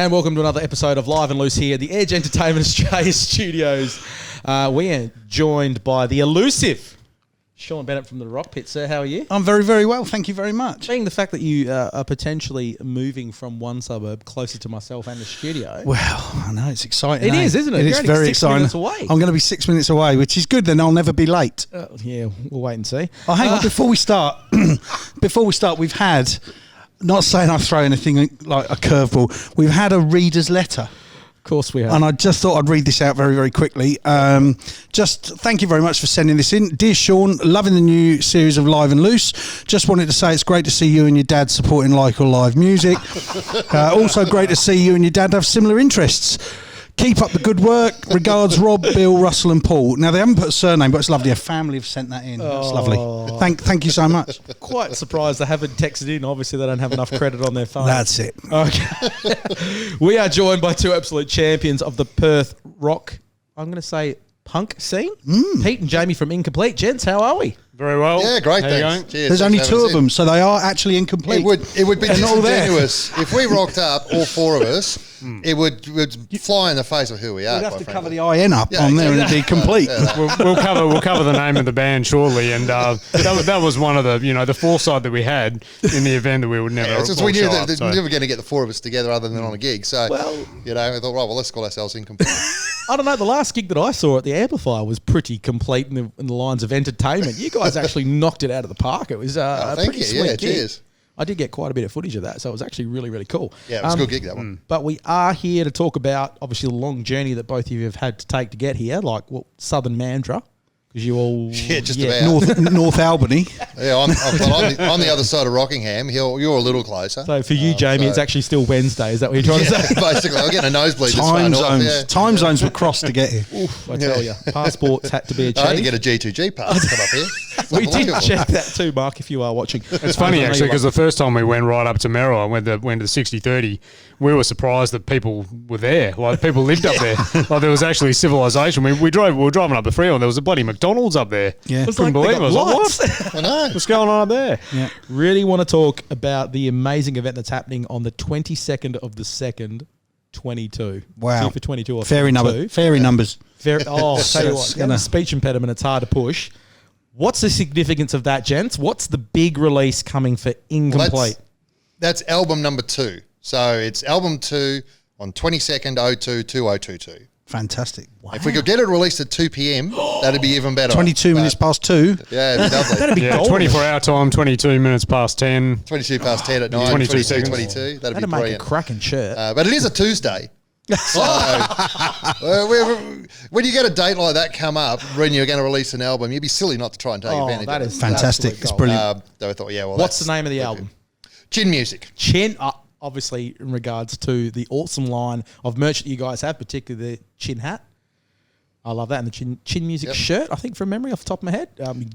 And welcome to another episode of Live and Loose here at the Edge Entertainment Australia studios. We are joined by the elusive Sean Bennett from the Rockpit. Sir, how are you? I'm very, very well. Thank you very much. Being the fact that you are potentially moving from one suburb closer to myself and the studio. Well, I know, it's exciting. It is, isn't it? It You're is only very 6 exciting. minutes away. I'm going to be 6 minutes away, which is good. Then I'll never be late. Yeah, we'll wait and see. Oh, hang on. Before we start, we've had, not saying I throw anything like a curveball, we've had a reader's letter. Of course we have. And I just thought I'd read this out very, very quickly. Just thank you very much for sending this in. Dear Sean, loving the new series of Live and Loose. Just wanted to say it's great to see you and your dad supporting local live music. Also great to see you and your dad have similar interests. Keep up the good work. Regards, Rob, Bill, Russell and Paul. Now, they haven't put a surname, but it's lovely. A family have sent that in. That's lovely. Thank you so much. Quite surprised they haven't texted in. Obviously, they don't have enough credit on their phone. That's it. Okay. We are joined by two absolute champions of the Perth rock, I'm going to say, punk scene. Pete and Jamie from Incomplete. Gents, how are we? Very well. Yeah, great. How you Thanks. going? Cheers. There's only Thanks two for of having them, us so they are actually incomplete. in. It would be all there. disingenuous if we rocked up, all four of us. It would fly in the face of who we are. We'd have to quite cover frankly. the IN up on there and it'd be complete. We'll cover the name of the band shortly, and that was one of the foresight that we had in the event that we would never. Yeah, since we knew show that up, we so. were never going to get the four of us together other than on a gig. So, I thought, right, well, let's call ourselves Incomplete. I don't know. The last gig that I saw at the Amplifier was pretty complete in the lines of entertainment. You guys actually knocked it out of the park. It was a thank pretty you. sweet Yeah, gig. cheers. I did get quite a bit of footage of that, so it was actually really, really cool. Yeah, it was a good gig, that one. But we are here to talk about, obviously, the long journey that both of you have had to take to get here, like Southern Mandurah, because you all... Yeah, just about. North Albany. Yeah, I'm on the other side of Rockingham. You're a little closer. So for you, Jamie, it's actually still Wednesday. Is that what you're trying to say? Basically, I'm getting a nosebleed. Time zones were crossed to get here. Oof, I tell you. Passports had to be achieved. I had to get a G2G pass to come up here. It's We did unbelievable. check that too, Mark, if you are watching. It's funny actually because the first time we went right up to Merrill, went to the 60-30, we were surprised that people were there. Like people lived up there. Like there was actually civilization. We were driving up the freeway and there was a bloody McDonald's up there. Yeah. It was Couldn't like they believe it. got I was like, lights. what? I know. What's going on up there? Yeah. Really want to talk about the amazing event that's happening on the 22nd of the 2nd, 22. Wow. See for 22 or Fairy 22. numbers. I'll tell you what, It's getting gonna- a speech impediment, it's hard to push. What's the significance of that, gents? What's the big release coming for Incomplete? That's album number 2. So it's album 2 on 22nd 02 2022. Fantastic. Wow. If we could get it released at 2 p.m, that'd be even better. 22 minutes past 2. Yeah, it'd be lovely. That'd be Yeah, golden. 24-hour time, 22 minutes past 10. 22 past 10 at night, 22 22, seconds. 22. That'd That'd be make brilliant. a cracking shirt. But it is a Tuesday. So when you get a date like that come up, when you're going to release an album, you'd be silly not to try and take advantage that of is it. Fantastic. absolute It's gold. brilliant. So I thought, yeah, well, What's the that's name of the good. album? Chin Music. Chin, obviously in regards to the awesome line of merch that you guys have, particularly the chin hat. I love that. And the chin music shirt, I think from memory off the top of my head.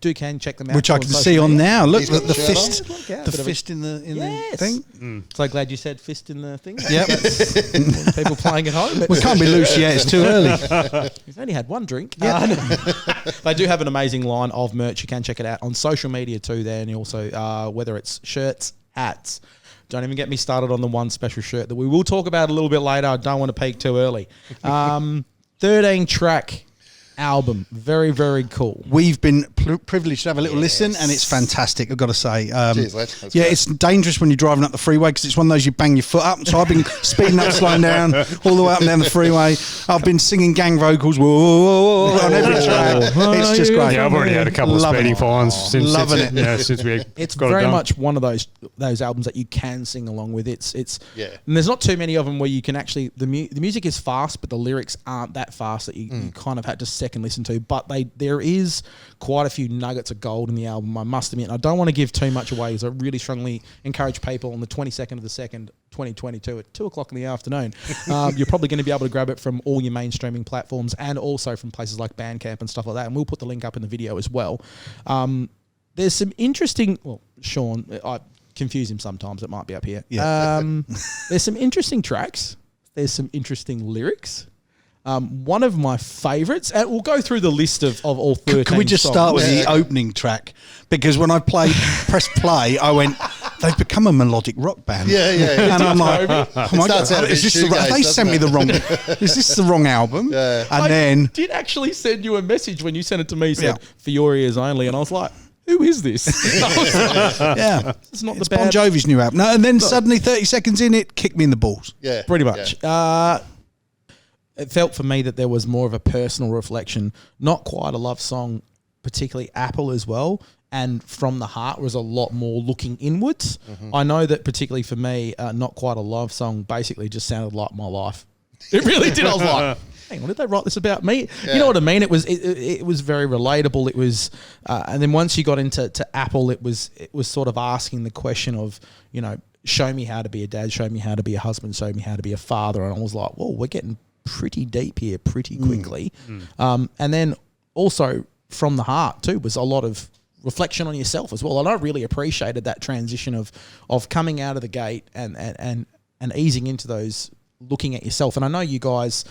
You can check them out. Which I can social see on media. now. Look, He's got the the shirt fist. on. Yeah, The bit of a- fist in the Yes. thing. So glad you said fist in the thing. Yep. That's people playing at home. We can't be loose yet. It's too early. He's only had one drink. They do have an amazing line of merch. You can check it out on social media too there. And you also, whether it's shirts, hats. Don't even get me started on the one special shirt that we will talk about a little bit later. I don't want to peak too early. 13-track album. Very, very cool. We've been privileged to have a little listen, and it's fantastic, I've got to say. Cheers, lads. That's yeah, great. it's dangerous when you're driving up the freeway because it's one of those you bang your foot up. So I've been speeding up, slowing down, all the way up and down the freeway. I've been singing gang vocals whoa, whoa, whoa, on every track. It's just great. Yeah, I've already had a couple of Loving speeding it. fines since we It's got it very done. much one of those albums that you can sing along with. It's Yeah. and there's not too many of them where you can actually the music is fast, but the lyrics aren't that fast that you kind of had to second listen to. But there is quite a few nuggets of gold in the album, I must admit. And I don't want to give too much away, as I really strongly encourage people on the 22nd of the 2nd, 2022 at 2 o'clock in the afternoon. You're probably going to be able to grab it from all your main streaming platforms and also from places like Bandcamp and stuff like that. And we'll put the link up in the video as well. There's some interesting... Well, Sean, I confuse him sometimes. It might be up here. Yeah. There's some interesting tracks. There's some interesting lyrics. One of my favourites, and we'll go through the list of all 13 Can we just songs. start with the opening track? Because when I pressed play, I went, they've become a melodic rock band. Yeah. And I'm like, oh my God, starts out a bit is this the shoegaze, they sent me the wrong, is this the wrong album? Yeah. And I then, did actually send you a message when you sent it to me, said, Yeah. for your ears only. And I was like, who is this? I was like, yeah, it's not it's the Bon bad. Jovi's new album. No, and then suddenly 30 seconds in, it kicked me in the balls. Yeah. Pretty much. It felt for me that there was more of a personal reflection, not quite a love song, particularly Apple as well. And From the Heart was a lot more looking inwards. I know that particularly for me, Not Quite a Love Song basically just sounded like my life. It really did. I was like, hang on, did they write this about me? Yeah. You know what I mean? It was very relatable. It was, and then once you got into Apple, it was sort of asking the question of, you know, show me how to be a dad, show me how to be a husband, show me how to be a father. And I was like, whoa, we're getting pretty deep here pretty quickly. And then also From the Heart too was a lot of reflection on yourself as well. And I really appreciated that transition of coming out of the gate and easing into those, looking at yourself. And I know you guys,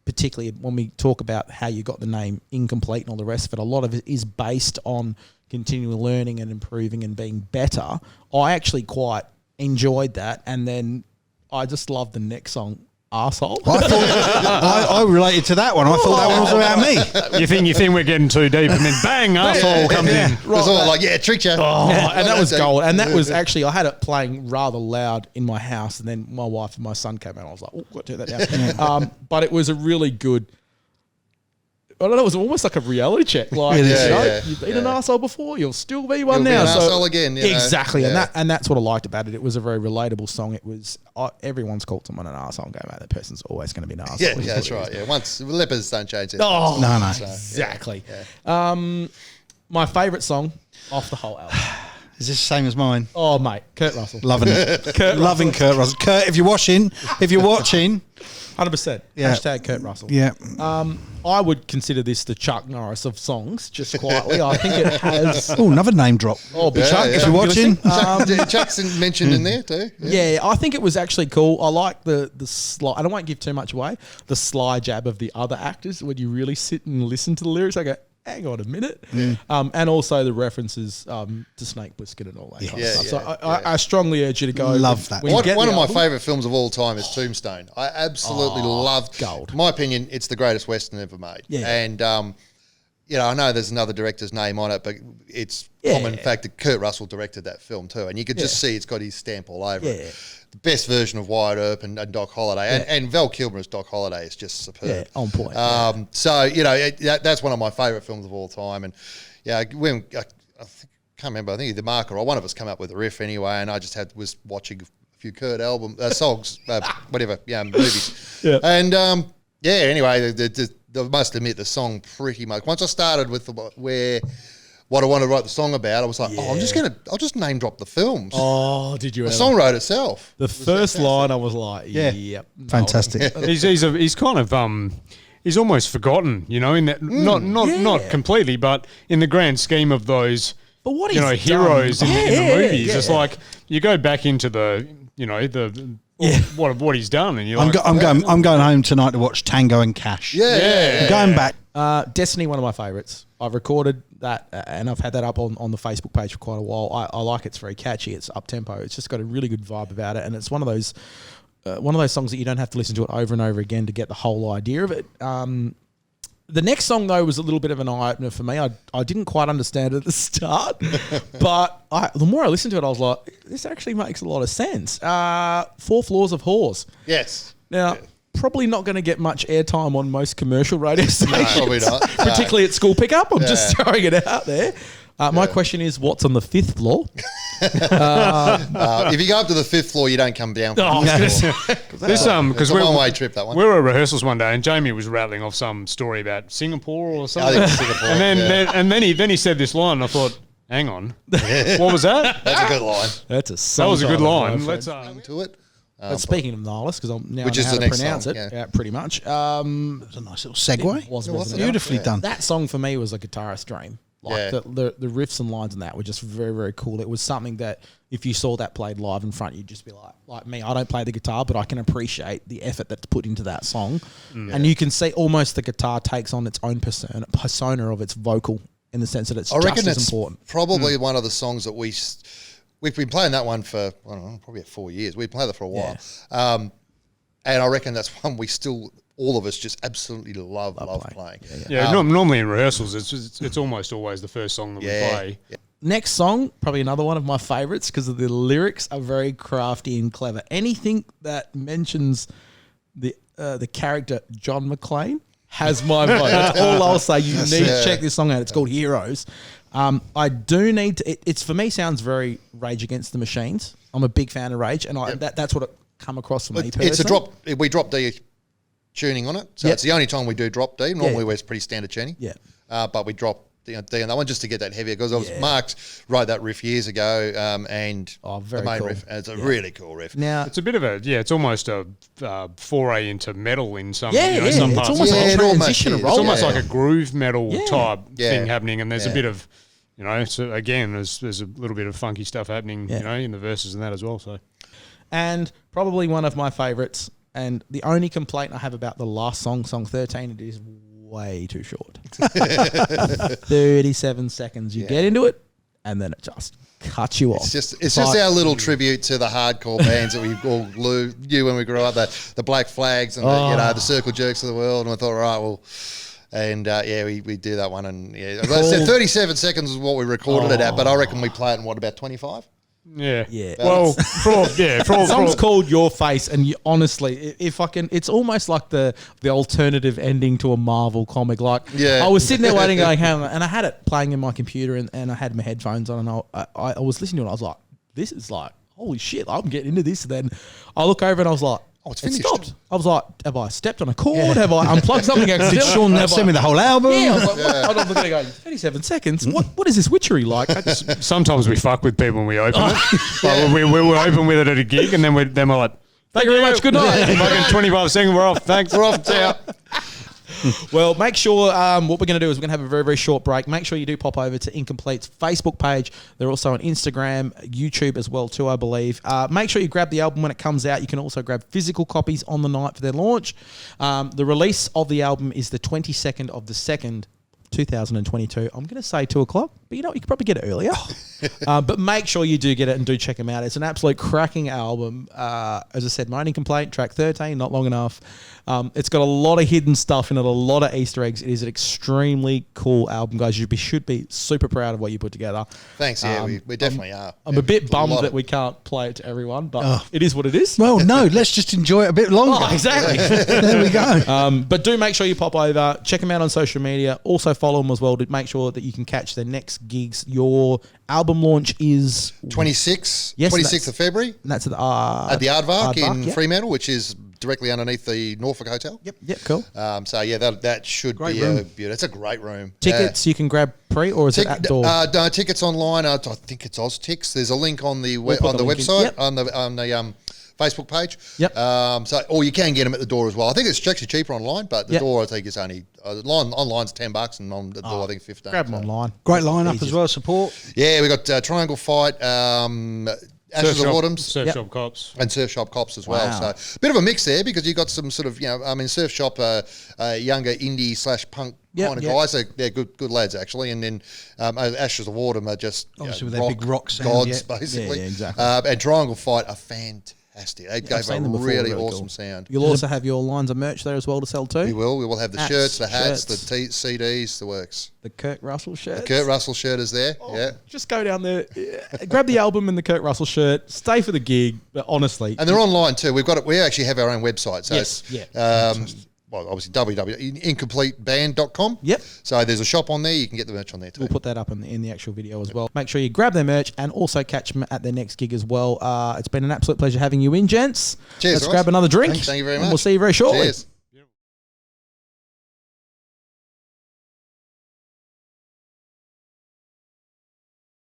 particularly when we talk about how you got the name Incomplete and all the rest of it, a lot of it is based on continually learning and improving and being better. I actually quite enjoyed that. And then I just loved the next song, Arsehole. I thought I related to that one. I thought that one was about me. You think we're getting too deep, and then bang, arsehole comes in. It was all like, tricked you. Oh, and that was gold. And that was actually, I had it playing rather loud in my house, and then my wife and my son came out. I was like, oh, got to turn that down. But it was a really good, I don't know, it was almost like a reality check. Like, It is. you know, Yeah, you've been an arsehole before, you'll still be one You'll be now. an arsehole again, you know. Exactly. Yeah. And that's what I liked about it. It was a very relatable song. It was, everyone's called someone an arsehole and go, mate, that person's always going to be an arsehole. Yeah, It is that's what it right. is. Yeah, once lepers don't change it. Oh, No. exactly. My favourite song off the whole album. Is this the same as mine? Oh, mate, Kurt Russell. Loving it. Loving Kurt Russell. Kurt, if you're watching, 100%. Yeah. Hashtag Kurt Russell. yeah. I would consider this the Chuck Norris of songs, just quietly. I think it has... Oh, another name drop. Oh, but Yeah, Chuck, yeah. if If you're watching, Chuck's mentioned in there too. Yeah, I think it was actually cool. I like the sly... I don't want to give too much away. The sly jab of the other actors when you really sit and listen to the lyrics. I go, hang on a minute. And also the references to Snake Plissken and all that kind of Yeah, stuff. yeah, So I strongly urge you to go. Love that. when you get One the of my album. favourite films of all time is Tombstone. I absolutely loved gold. In my opinion, it's the greatest Western ever made. Yeah. And, you know, I know there's another director's name on it, but it's common fact that Kurt Russell directed that film too. And you could just see it's got his stamp all over it. The best version of Wyatt Earp and Doc Holliday. And Val Kilmer as Doc Holliday is just superb. Yeah, on point. So, you know, that's one of my favourite films of all time. And, yeah, when I can't remember, I think either Mark or one of us come up with a riff anyway, and I just was watching a few Kurt songs, whatever, movies. Yeah. And, anyway, I must admit the song pretty much, once I started with what I wanted to write the song about, I was like, I'll just name drop the films. Oh, did you The ever? song wrote itself. The first line, I was like, Yeah. yep. Fantastic. He's kind of he's almost forgotten, you know, in that not completely, but in the grand scheme of those, But what you he's know, heroes done. in the movies. yeah. It's like you go back into the, you know, what he's done, and you're I'm, like, I'm going home tonight to watch Tango and Cash. Yeah. I'm going back. Destiny, one of my favourites. I've recorded that and I've had that up on the Facebook page for quite a while. I like it. It's very catchy. It's up tempo. It's just got a really good vibe about it, and it's one of those songs that you don't have to listen to it over and over again to get the whole idea of it. The next song, though, was a little bit of an eye-opener for me. I didn't quite understand it at the start, but the more I listened to it, I was like, this actually makes a lot of sense. 4 Floors of Whores. Yes. Now, probably not going to get much airtime on most commercial radio stations. Probably not. No. Particularly at school pickup. I'm just throwing it out there. My question is, what's on the 5th floor? If you go up to the 5th floor, you don't come down. Oh, I was gonna say, this It's because a we're one-way trip, that one. we were at rehearsals one day, and Jamie was rattling off some story about Singapore or I something. think it's Singapore. And then he said this line, and I thought, hang on, what was that? That's a good line. that's That was a good line. Let's. Let's Come to it. But speaking of nihilist, because I'm now Which know is how the to next pronounce song, it, yeah. pretty much. It was a nice little segue. It was, It wasn't was, it? Beautifully done. That song for me was a guitarist dream. Like Yeah. the riffs and lines in that were just very, very cool. It was something that if you saw that played live in front, you'd just be like me, I don't play the guitar, but I can appreciate the effort that's put into that song. And you can see almost the guitar takes on its own persona of its vocal in the sense that it's I reckon just as it's important. probably one of the songs that we've been playing that one for, I don't know, probably 4 years. We've played that for a while. And I reckon that's one we still, all of us just absolutely love playing. Normally in rehearsals, it's almost always the first song that we play. Yeah. Next song, probably another one of my favourites because the lyrics are very crafty and clever. Anything that mentions the character John McClane has my vote. That's all I'll say. You need to check this song out. It's called Heroes. I do need to. It's for me sounds very Rage Against the Machines. I'm a big fan of Rage, and that's what it come across for me personally. It's a drop. We drop D tuning on it, so it's the only time we do drop D. Normally, it's pretty standard tuning. Yeah, but we drop D on that one just to get that heavier because Mark's wrote that riff years ago, and very the main cool. riff. And it's a really cool riff. Now it's a bit of a it's almost a foray into metal in some some parts. It's almost like a transition. It's almost like a groove metal type thing happening, and there's a bit of so again, there's a little bit of funky stuff happening, in the verses and that as well. So, and probably one of my favourites, and the only complaint I have about the last song, song 13, it is way too short. 37 seconds. You get into it, and then it just cuts you off. It's just our little tribute to the hardcore bands that we all knew when we grew up. The Black Flags and the Circle Jerks of the world. And I thought, all right, well. And we do that one, and as I said, 37 seconds is what we recorded it at, but I reckon we play it in about 25. Yeah. Well, the song's called Your Face, and honestly, if I can, it's almost like the alternative ending to a Marvel comic. Like, I was sitting there waiting, going, hang on, and I had it playing in my computer, and I had my headphones on, and I was listening to it. I was like, this is like, holy shit, I'm getting into this. And then I look over, and I was like, it's finished. It stopped. I was like, have I stepped on a chord? Have I unplugged something? Did Sean never send me the whole album? Yeah, I was like, what? I'm looking at it going, 37 seconds? What is this witchery like? Sometimes we fuck with people when we open it. Like we were open with it at a gig, and then we're like, thank you very much, good night. Fucking 25 seconds, we're off. Thanks. We're off. See ya. Well, make sure what we're going to do is we're going to have a very, very short break. Make sure you do pop over to Incomplete's Facebook page. They're also on Instagram, YouTube as well too, I believe. Make sure you grab the album when it comes out. You can also grab physical copies on the night for their launch. The release of the album is the 22nd of the 2nd, 2022. I'm going to say 2 o'clock, but you know, you could probably get it earlier. But make sure you do get it and do check them out. It's an absolute cracking album. As I said, my only complaint, track 13, not long enough. It's got a lot of hidden stuff in it, a lot of Easter eggs. It is an extremely cool album, guys. You should be super proud of what you put together. Thanks, we definitely are. I'm a bit bummed that we can't play it to everyone, but it is what it is. Well, no, let's just enjoy it a bit longer. Oh, exactly. There we go. But do make sure you pop over, check them out on social media. Also follow them as well to make sure that you can catch their next gigs. Your album launch is 26th of February. And that's at the Aardvark in Fremantle, which is directly underneath the Norfolk Hotel. Yep, cool. That should great be room. beautiful. It's a great room. Tickets you can grab pre, or is it at door? No, tickets online. I think it's OzTix. There's a link on the website on the Facebook page. Yep. Or you can get them at the door as well. I think it's actually cheaper online, but the door I think is only online's $10 and on the door I think 15. Grab them online. Great lineup as well. Support. Yeah, we got Triangle Fight. Ashes of Autumns. Surf Shop Cops. And Surf Shop Cops as well. So a bit of a mix there because you've got some sort of, Surf Shop, younger indie / punk kind of guys. They're good lads, actually. And then Ashes of Autumn are just obviously with their big rock sound, gods, basically. Yeah, exactly. And Triangle Fight are fantastic. They gave a really awesome cool sound. You'll also have your lines of merch there as well to sell too. We will have the Hats, shirts, the hats, the CDs, the works. The Kurt Russell shirt. The Kurt Russell shirt is there. Just go down there, grab the album and the Kurt Russell shirt. Stay for the gig, but honestly, and they're online too. We actually have our own website. So yes, well, obviously www.incompleteband.com. Yep. So there's a shop on there. You can get the merch on there too. We'll put that up in the actual video as well. Make sure you grab their merch and also catch them at their next gig as well. It's been an absolute pleasure having you in, gents. Cheers. Let's grab another drink. Thank you very much. And we'll see you very shortly. Cheers.